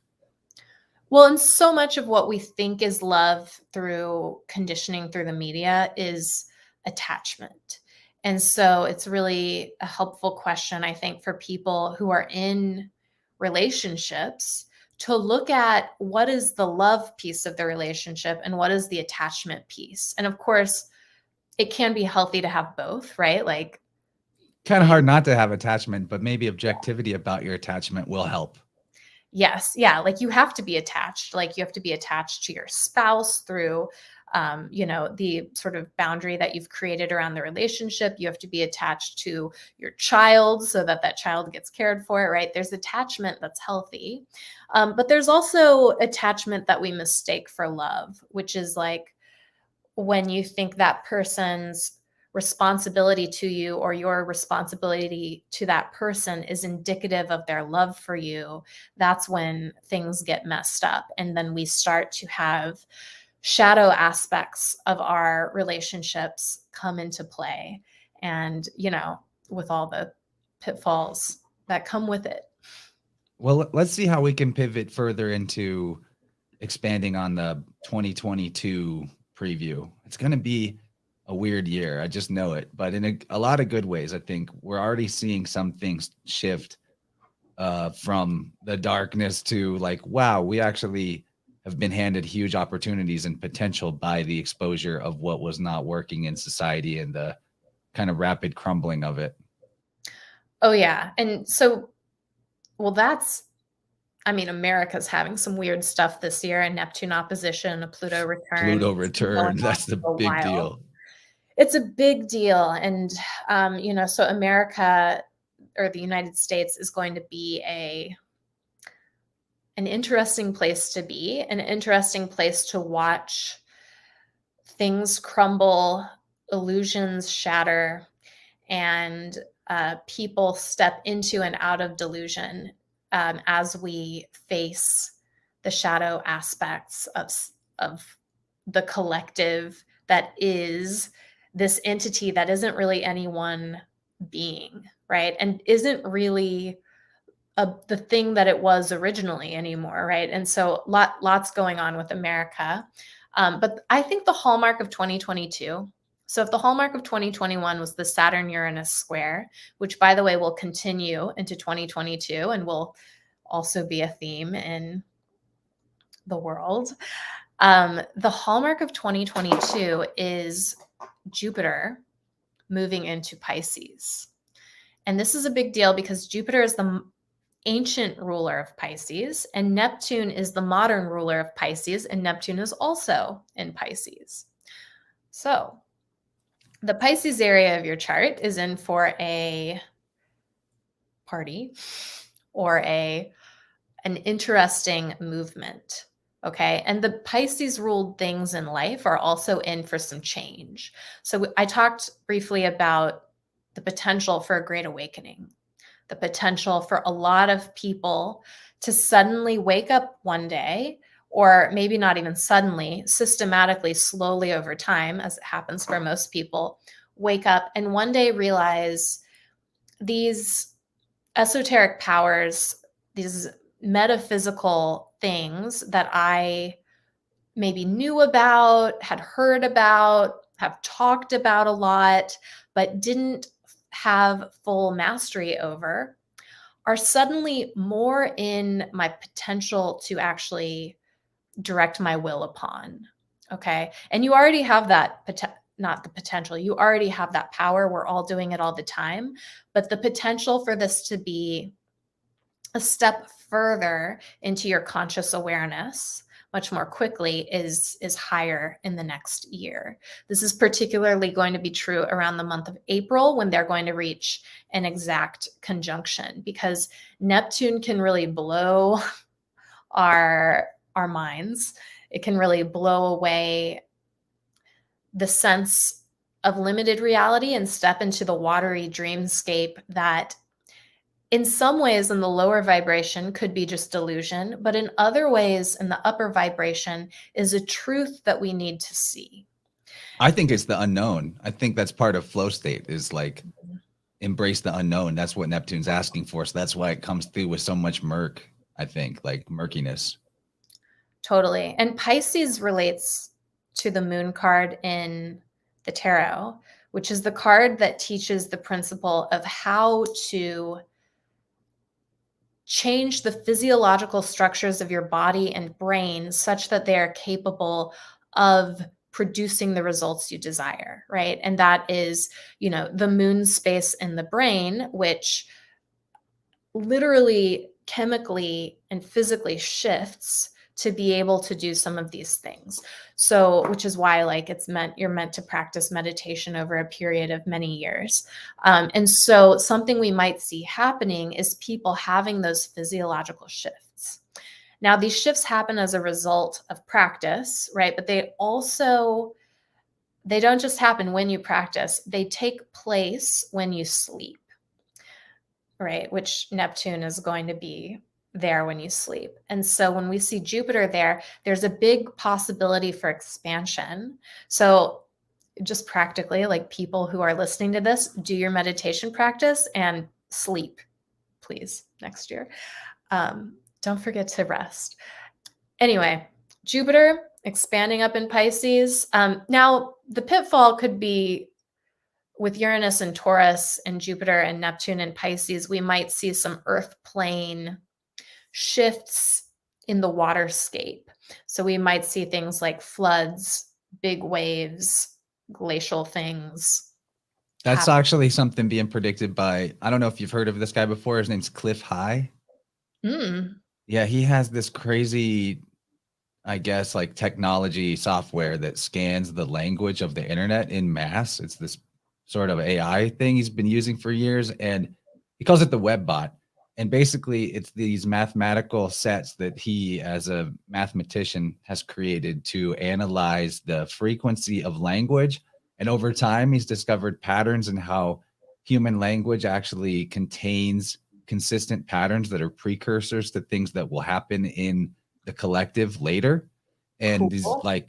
Well, and so much of what we think is love through conditioning through the media is attachment. And so it's really a helpful question, I think, for people who are in relationships to look at what is the love piece of the relationship and what is the attachment piece. And of course, it can be healthy to have both, right? Like, Kind of hard not to have attachment, but maybe objectivity about your attachment will help. yes, yeah, like you have to be attached. Like you have to be attached to your spouse through the sort of boundary that you've created around the relationship. You have to be attached to your child so that that child gets cared for, right? There's attachment that's healthy. But there's also attachment that we mistake for love, which is like when you think that person's responsibility to you or your responsibility to that person is indicative of their love for you, that's when things get messed up. And then we start to have shadow aspects of our relationships come into play. And, with all the pitfalls that come with it. Well, let's see how we can pivot further into expanding on the 2022 preview. It's going to be a weird year. I just know it, but in a lot of good ways. I think we're already seeing some things shift from the darkness to like, wow, we actually have been handed huge opportunities and potential by the exposure of what was not working in society and the kind of rapid crumbling of it. Oh, yeah. And so, well, America's having some weird stuff this year, and Neptune opposition, a Pluto return. Pluto return, that's the big deal. It's a big deal. And, so America or the United States is going to be an interesting place to be, an interesting place to watch things crumble, illusions shatter, and people step into and out of delusion as we face the shadow aspects of the collective that is this entity that isn't really any one being, right? And isn't really the thing that it was originally anymore, right? And so lots going on with America. But I think the hallmark of 2022, so if the hallmark of 2021 was the Saturn-Uranus square, which by the way will continue into 2022 and will also be a theme in the world, the hallmark of 2022 is Jupiter moving into Pisces. And this is a big deal because Jupiter is the ancient ruler of Pisces, and Neptune is the modern ruler of Pisces, and Neptune is also in Pisces. So the Pisces area of your chart is in for a party or an interesting movement. Okay. And the Pisces ruled things in life are also in for some change. So I talked briefly about the potential for a great awakening, the potential for a lot of people to suddenly wake up one day, or maybe not even suddenly, systematically, slowly over time, as it happens for most people, wake up and one day realize these esoteric powers, these metaphysical things that I maybe knew about, had heard about, have talked about a lot, but didn't have full mastery over, are suddenly more in my potential to actually direct my will upon. Okay. And you already have that not the potential. You already have that power. We're all doing it all the time. But the potential for this to be a step further into your conscious awareness much more quickly is higher in the next year. This is particularly going to be true around the month of April when they're going to reach an exact conjunction, because Neptune can really blow our minds. It can really blow away the sense of limited reality and step into the watery dreamscape that in some ways in the lower vibration could be just delusion, but in other ways in the upper vibration is a truth that we need to see. I think it's the unknown. I think that's part of flow state, is like embrace the unknown. That's what Neptune's asking for. So that's why it comes through with so much murk, I think, like murkiness. Totally. And Pisces relates to the moon card in the tarot, which is the card that teaches the principle of how to change the physiological structures of your body and brain such that they are capable of producing the results you desire, right? And that is, the moon space in the brain, which literally, chemically, and physically shifts to be able to do some of these things. So, which is why, like, you're meant to practice meditation over a period of many years. And so something we might see happening is people having those physiological shifts. Now, these shifts happen as a result of practice, right? But they don't just happen when you practice, they take place when you sleep, right? Which Neptune is going to be there when you sleep. And so when we see Jupiter there, there's a big possibility for expansion. So just practically, like, people who are listening to this, do your meditation practice and sleep, please, next year. Don't forget to rest. Anyway, Jupiter expanding up in Pisces. Now, the pitfall could be with Uranus and Taurus and Jupiter and Neptune and Pisces, we might see some earth plane shifts in the waterscape. So we might see things like floods, big waves, glacial things. That's actually something being predicted by, I don't know if you've heard of this guy before. His name's Cliff High. Yeah, he has this crazy, I guess, like technology software that scans the language of the internet in mass. It's this sort of AI thing he's been using for years, and he calls it the web bot. And basically it's these mathematical sets that he, as a mathematician, has created to analyze the frequency of language. And over time, he's discovered patterns in how human language actually contains consistent patterns that are precursors to things that will happen in the collective later. And he's like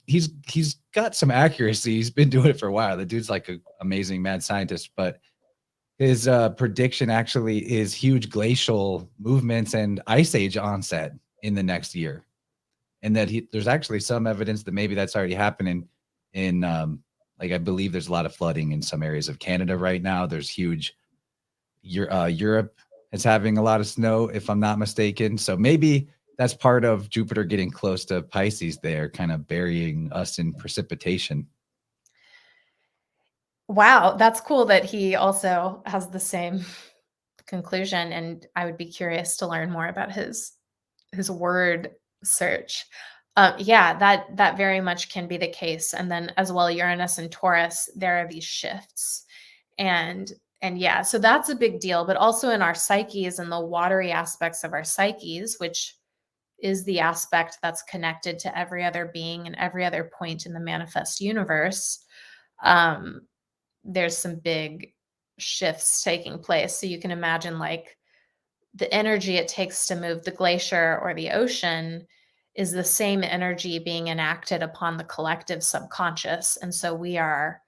he's got some accuracy. He's been doing it for a while. The dude's like an amazing mad scientist, but his prediction actually is huge glacial movements and ice age onset in the next year. And that there's actually some evidence that maybe that's already happening in like, I believe there's a lot of flooding in some areas of Canada right now. There's huge Europe is having a lot of snow, if I'm not mistaken. So maybe that's part of Jupiter getting close to Pisces there, kind of burying us in precipitation. Wow, that's cool that he also has the same conclusion, and I would be curious to learn more about his word search. Yeah, that very much can be the case. And then as well, Uranus and Taurus, there are these shifts. And yeah, so that's a big deal. But also in our psyches and the watery aspects of our psyches, which is the aspect that's connected to every other being and every other point in the manifest universe, there's some big shifts taking place. So you can imagine, like, the energy it takes to move the glacier or the ocean is the same energy being enacted upon the collective subconscious. And so we are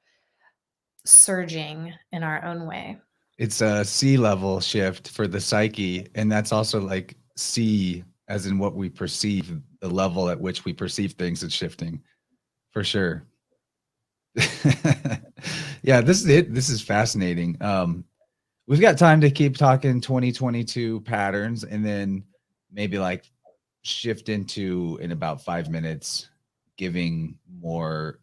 surging in our own way. It's a sea level shift for the psyche. And that's also like sea, as in what we perceive, the level at which we perceive things is shifting, for sure. Yeah, this is it. This is fascinating. We've got time to keep talking 2022 patterns, and then maybe like shift into, in about 5 minutes, giving more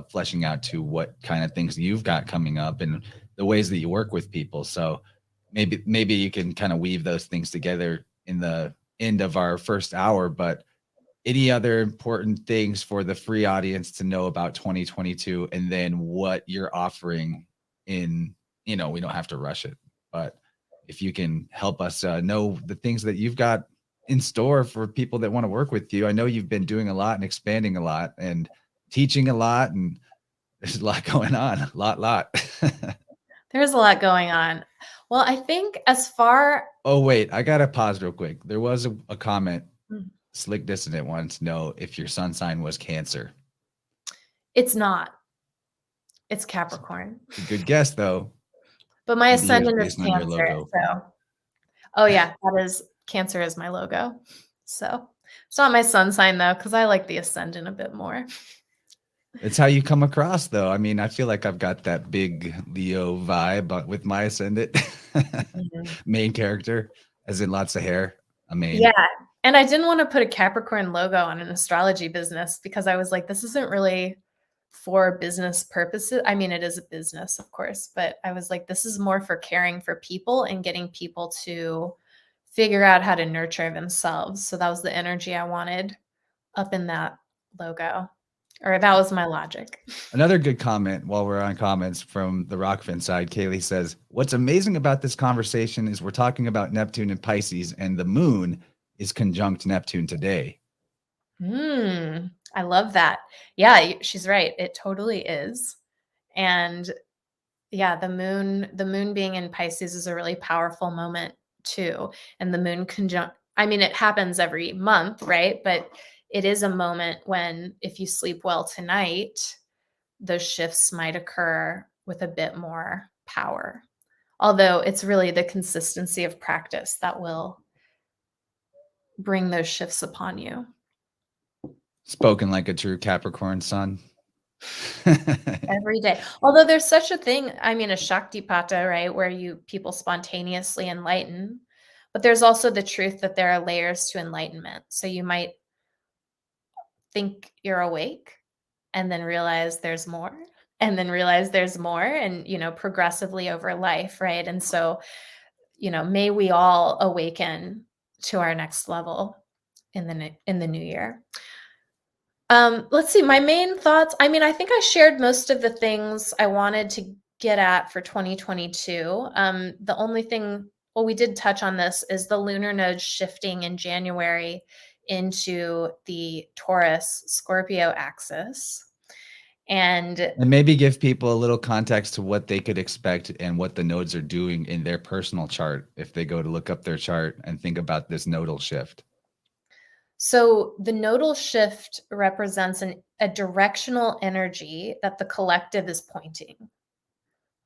fleshing out to what kind of things you've got coming up and the ways that you work with people. So maybe you can kind of weave those things together in the end of our first hour. But any other important things for the free audience to know about 2022, and then what you're offering in, we don't have to rush it, but if you can help us know the things that you've got in store for people that want to work with you. I know you've been doing a lot and expanding a lot and teaching a lot, and there's a lot going on, a lot. There's a lot going on. Well, I think Oh, wait, I got to pause real quick. There was a comment. Slick Dissident wants to know if your sun sign was Cancer. It's not. It's Capricorn. It's a good guess, though. But my ascendant is Cancer. So, oh yeah, Cancer is my logo. So it's not my sun sign though, because I like the ascendant a bit more. It's how you come across, though. I mean, I feel like I've got that big Leo vibe, but with my ascendant main character. As in lots of hair, a mane. Yeah. And I didn't want to put a Capricorn logo on an astrology business because I was like, this isn't really for business purposes. I mean, it is a business, of course, but I was like, this is more for caring for people and getting people to figure out how to nurture themselves. So that was the energy I wanted up in that logo, or that was my logic. Another good comment while we're on comments from the Rockfin side, Kaylee says, what's amazing about this conversation is we're talking about Neptune and Pisces, and the moon is conjunct Neptune today. I love that. Yeah, she's right. It totally is. And yeah, the moon being in Pisces is a really powerful moment too. And the moon conjunct, I mean, it happens every month, right? But it is a moment when if you sleep well tonight, those shifts might occur with a bit more power. Although it's really the consistency of practice that will bring those shifts upon you. Spoken like a true Capricorn sun. Every day. Although there's such a thing, I mean, a Shaktipata, right, where people spontaneously enlighten, but there's also the truth that there are layers to enlightenment. So you might think you're awake and then realize there's more, and then realize there's more, and progressively over life, right? And so, may we all awaken to our next level in the new year. Let's see, my main thoughts. I mean, I think I shared most of the things I wanted to get at for 2022. The only thing, well, we did touch on this, is the lunar node shifting in January into the Taurus Scorpio axis. And maybe give people a little context to what they could expect and what the nodes are doing in their personal chart if they go to look up their chart and think about this nodal shift. So the nodal shift represents a directional energy that the collective is pointing.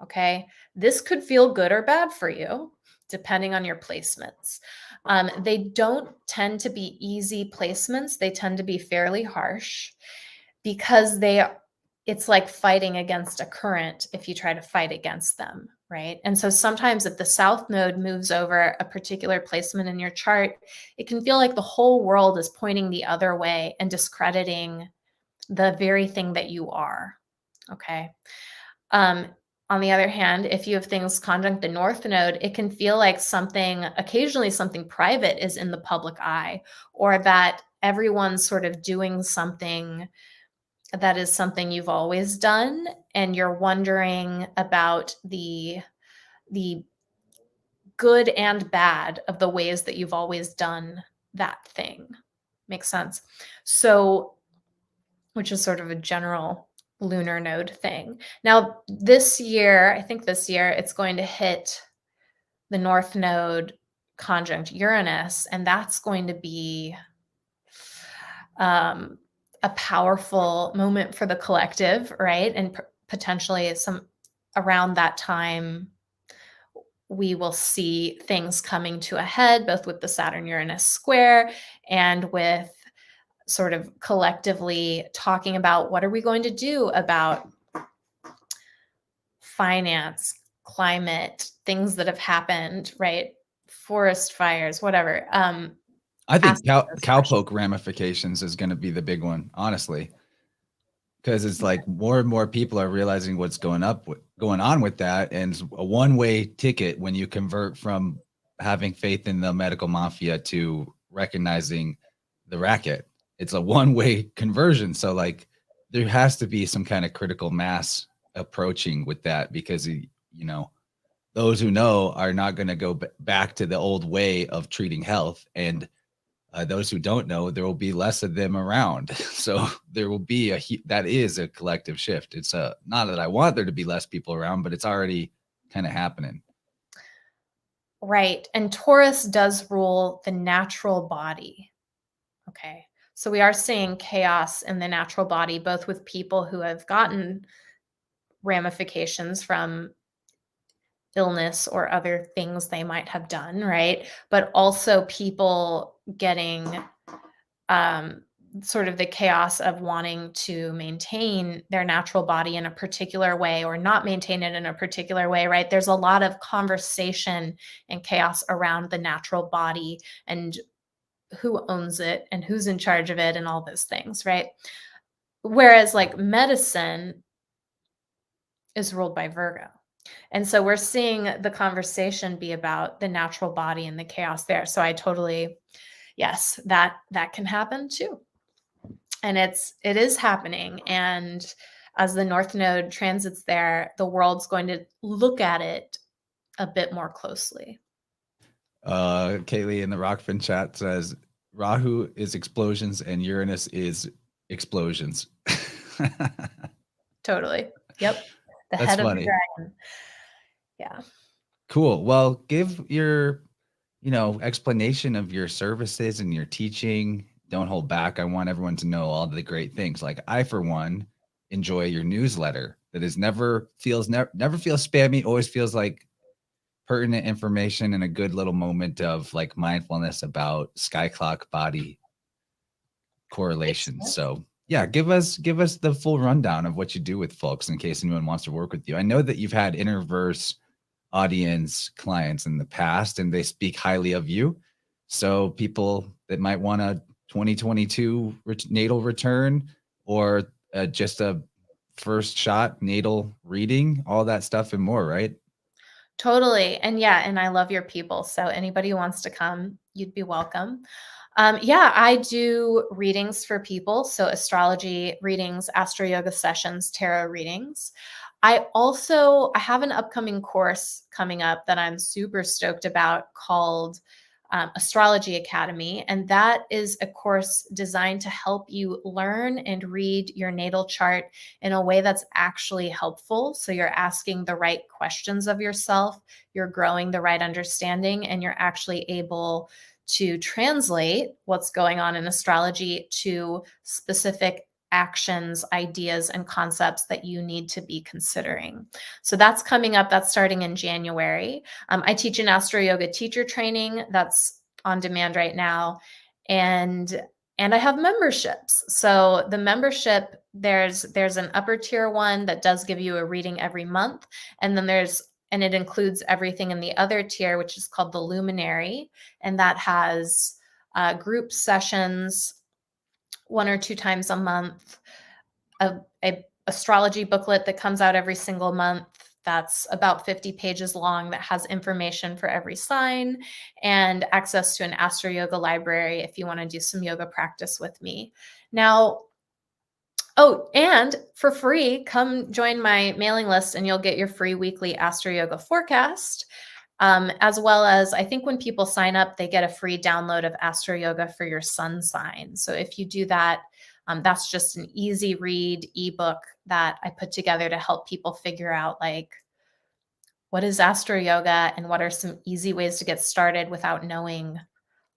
Okay. This could feel good or bad for you, depending on your placements. They don't tend to be easy placements. They tend to be fairly harsh because it's like fighting against a current if you try to fight against them, right? And so sometimes if the south node moves over a particular placement in your chart, it can feel like the whole world is pointing the other way and discrediting the very thing that you are, okay? On the other hand, if you have things conjunct the north node, it can feel like occasionally something private is in the public eye, or that everyone's sort of doing something that is something you've always done, and you're wondering about the good and bad of the ways that you've always done that thing. Makes sense? So, which is sort of a general lunar node thing. Now, I think this year, it's going to hit the north node conjunct Uranus, and that's going to be a powerful moment for the collective, right? And potentially around that time, we will see things coming to a head, both with the Saturn-Uranus square and with sort of collectively talking about what are we going to do about finance, climate, things that have happened, right? Forest fires, whatever. I think cowpoke ramifications is going to be the big one, honestly, because it's like more and more people are realizing what's going on with that, and it's a one-way ticket when you convert from having faith in the medical mafia to recognizing the racket. It's a one-way conversion, so like there has to be some kind of critical mass approaching with that, because those who know are not going to go back to the old way of treating health, and those who don't know, there will be less of them around. So there will be that is a collective shift. It's not that I want there to be less people around, but it's already kind of happening. Right. And Taurus does rule the natural body. Okay. So we are seeing chaos in the natural body, both with people who have gotten ramifications from illness or other things they might have done, right? But also people getting sort of the chaos of wanting to maintain their natural body in a particular way or not maintain it in a particular way, right? There's a lot of conversation and chaos around the natural body and who owns it and who's in charge of it and all those things, right? Whereas like medicine is ruled by Virgo. And so we're seeing the conversation be about the natural body and the chaos there. So I totally, yes, that can happen too. And it is happening. And as the North Node transits there, the world's going to look at it a bit more closely. Kaylee in the Rockfin chat says Rahu is explosions and Uranus is explosions. Totally. Yep. The That's head of funny. the dragon. Yeah. Cool. Well, give your, explanation of your services and your teaching. Don't hold back. I want everyone to know all the great things. Like I, for one, enjoy your newsletter that is never feels spammy, always feels like pertinent information and a good little moment of like mindfulness about sky clock body correlations. So yeah, give us the full rundown of what you do with folks in case anyone wants to work with you. I know that you've had InnerVerse audience clients in the past and they speak highly of you. So people that might want a 2022 natal return or just a first shot natal reading, all that stuff and more, right? Totally. And yeah, and I love your people. So anybody who wants to come, you'd be welcome. Yeah, I do readings for people. So astrology readings, Astro-Yoga sessions, tarot readings. I have an upcoming course coming up that I'm super stoked about called Astrology Academy. And that is a course designed to help you learn and read your natal chart in a way that's actually helpful. So you're asking the right questions of yourself, you're growing the right understanding, and you're actually able to translate what's going on in astrology to specific actions, ideas, and concepts that you need to be considering. So that's coming up. That's starting in January. I teach an Astro-Yoga teacher training that's on demand right now. And I have memberships. So the membership, there's an upper tier one that does give you a reading every month. And then it includes everything in the other tier, which is called the Luminary. And that has group sessions 1 or 2 times a month, a astrology booklet that comes out every single month that's about 50 pages long that has information for every sign, and access to an Astro-Yoga library if you want to do some yoga practice with me. Now, and for free, come join my mailing list and you'll get your free weekly Astro-Yoga forecast. As well as, I think when people sign up, they get a free download of Astro-Yoga for your sun sign. So if you do that, that's just an easy read ebook that I put together to help people figure out like, what is Astro-Yoga and what are some easy ways to get started without knowing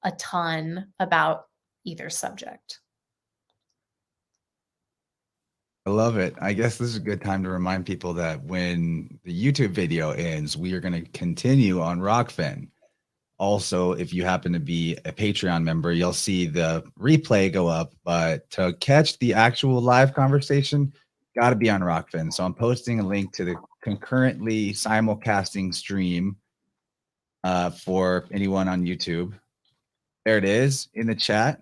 a ton about either subject. I love it. I guess this is a good time to remind people that when the YouTube video ends, we are going to continue on Rockfin. Also, if you happen to be a Patreon member, you'll see the replay go up. But to catch the actual live conversation, got to be on Rockfin. So I'm posting a link to the concurrently simulcasting stream for anyone on YouTube. There it is in the chat.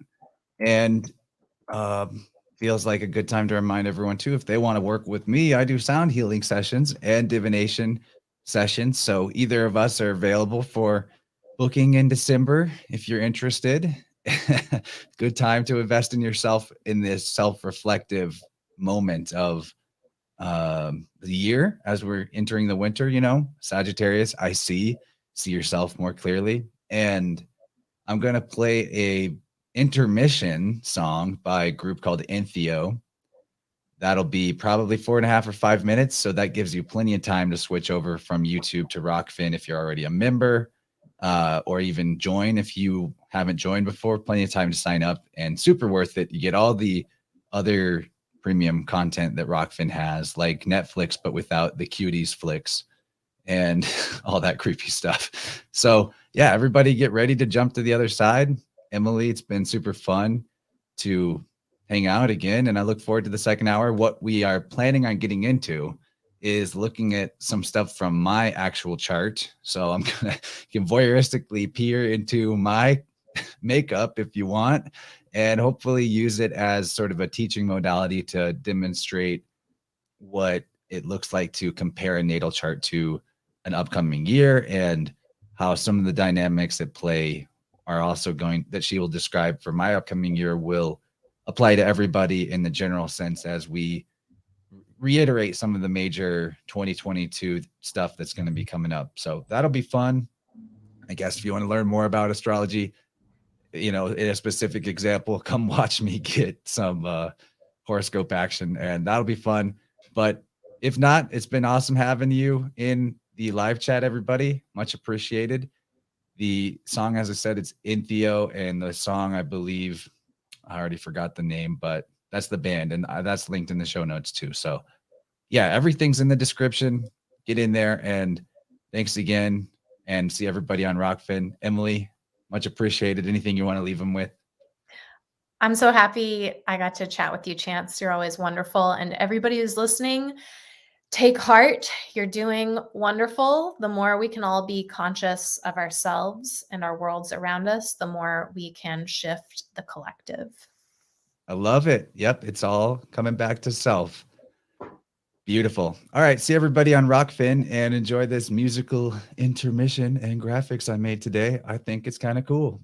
And feels like a good time to remind everyone too, if they want to work with me, I do sound healing sessions and divination sessions. So either of us are available for booking in December if you're interested. Good time to invest in yourself in this self-reflective moment of the year as we're entering the winter. Sagittarius, I see yourself more clearly. And I'm gonna play a intermission song by a group called Entheo. That'll be probably 4.5 or 5 minutes. So that gives you plenty of time to switch over from YouTube to Rockfin if you're already a member, or even join if you haven't joined before. Plenty of time to sign up and super worth it. You get all the other premium content that Rockfin has, like Netflix, but without the cuties flicks and all that creepy stuff. So yeah, everybody get ready to jump to the other side. Emily, it's been super fun to hang out again. And I look forward to the second hour. What we are planning on getting into is looking at some stuff from my actual chart. So I'm going to voyeuristically peer into my makeup if you want, and hopefully use it as sort of a teaching modality to demonstrate what it looks like to compare a natal chart to an upcoming year, and how some of the dynamics at play are also going that she will describe for my upcoming year will apply to everybody in the general sense, as we reiterate some of the major 2022 stuff that's going to be coming up. So that'll be fun. I guess if you want to learn more about astrology, in a specific example, come watch me get some horoscope action, and that'll be fun. But if not, it's been awesome having you in the live chat, everybody. Much appreciated. The song, as I said, it's In Theo, and the song, I believe, I already forgot the name, but that's the band, and that's linked in the show notes too. So yeah, everything's in the description. Get in there, and thanks again, and see everybody on Rockfin. Emily, much appreciated. Anything you want to leave them with? I'm so happy I got to chat with you, Chance. You're always wonderful. And everybody who's listening, take heart. You're doing wonderful. The more we can all be conscious of ourselves and our worlds around us, the more we can shift the collective. I love it. Yep, it's all coming back to self. Beautiful. All right, see everybody on Rockfin, and enjoy this musical intermission and graphics I made today. I think it's kind of cool.